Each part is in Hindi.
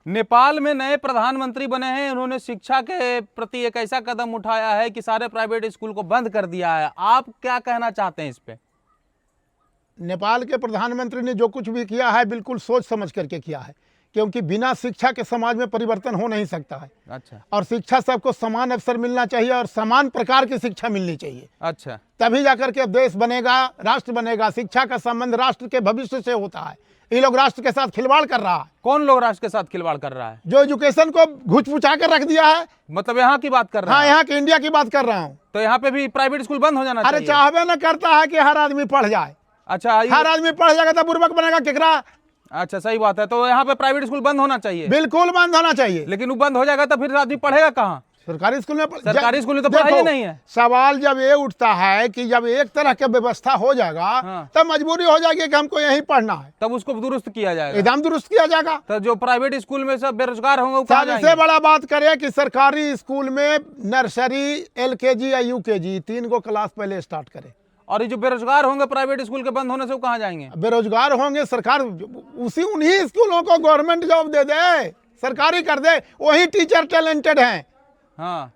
नेपाल में नए प्रधानमंत्री बने हैं, उन्होंने शिक्षा के प्रति एक ऐसा कदम उठाया है कि सारे प्राइवेट स्कूल को बंद कर दिया है। आप क्या कहना चाहते हैं इस पे? नेपाल के प्रधानमंत्री ने जो कुछ भी किया है बिल्कुल सोच समझ करके किया है, क्योंकि बिना शिक्षा के समाज में परिवर्तन हो नहीं सकता है। अच्छा और शिक्षा सबको समान अवसर मिलना चाहिए और समान प्रकार की शिक्षा मिलनी चाहिए। अच्छा, तभी जाकर के देश बनेगा, राष्ट्र बनेगा। शिक्षा का संबंध राष्ट्र के भविष्य से होता है। ये लोग राष्ट्र के साथ खिलवाड़ कर रहा है। कौन लोग राष्ट्र के साथ खिलवाड़ कर रहा है? जो एजुकेशन को घुचपुचा कर रख दिया है। मतलब यहाँ की बात कर रहे हाँ, हैं? यहाँ के इंडिया की बात कर रहा हूँ। तो यहाँ पे भी प्राइवेट स्कूल बंद हो जाना अरे चाहिए? चाहबे न करता है कि हर आदमी पढ़ जाए। अच्छा हर आदमी पढ़ जाएगा तो बुर्बक बनेगा केकरा। अच्छा, सही बात है। तो यहाँ पे प्राइवेट स्कूल बंद होना चाहिए? बिल्कुल बंद होना चाहिए। लेकिन वो बंद हो जाएगा तो फिर आदमी पढ़ेगा कहाँ? सरकारी स्कूल में सरकारी स्कूल में तो पढ़ाई ही नहीं है। सवाल जब ये उठता है कि जब एक तरह की व्यवस्था हो जाएगा हाँ। तब मजबूरी हो जाएगी कि हमको यहीं पढ़ना है, तब उसको दुरुस्त किया जाएगा। एकदम दुरुस्त किया जाएगा। तो जो प्राइवेट स्कूल में सब बेरोजगार होंगे वो कहाँ सबसे जाएंगे? बड़ा बात करें कि सरकारी स्कूल में नर्सरी, LKG या UKG 3 गो क्लास पहले स्टार्ट करे। और ये जो बेरोजगार होंगे प्राइवेट स्कूल के बंद होने से वो कहाँ जाएंगे? बेरोजगार होंगे, सरकार उन्हीं स्कूलों को गवर्नमेंट जॉब दे दे, सरकारी कर दे। वही टीचर टैलेंटेड हैं। हाँ,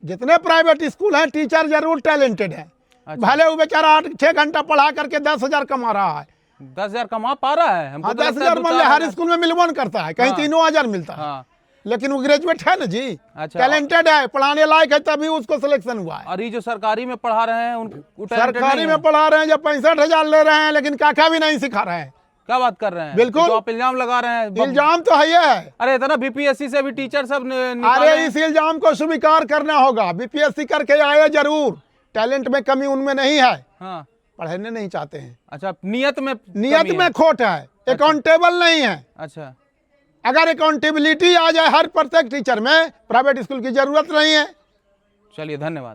जितने प्राइवेट स्कूल हैं टीचर जरूर टैलेंटेड हैं। अच्छा। भले वो बेचारा 8-6 घंटा पढ़ा करके 10,000 कमा रहा है। 10,000 कमा पा रहा है? हमको हाँ, तो लगता है 10,000 मान ले हर स्कूल में मिलवन करता है, कहीं हाँ। 3,000 मिलता है। हाँ, लेकिन वो ग्रेजुएट है ना जी, अच्छा। टैलेंटेड है, पढ़ाने लायक है, तभी उसको सिलेक्शन हुआ है। और ये जो सरकारी में पढ़ा रहे हैं वो talented सरकारी नहीं में है? पढ़ा रहे हैं, जब 65,000 ले रहे हैं, लेकिन काका भी नहीं सिखा रहे हैं। क्या बात कर रहे हैं? बिल्कुल। जो आप इल्जाम लगा रहे हैं इल्जाम तो है ये है। अरे इतना BPSC से भी टीचर सब अरे इस इल्जाम को स्वीकार करना होगा। BPSC करके आए जरूर, टैलेंट में कमी उनमें नहीं है, हाँ, पढ़ने नहीं चाहते हैं। अच्छा, नियत में नियत कमी में है। खोट है, अकाउंटेबल नहीं है। अच्छा, अगर अकाउंटेबिलिटी आ जाए हर प्रत्येक टीचर में, प्राइवेट स्कूल की जरूरत नहीं है। चलिए, धन्यवाद।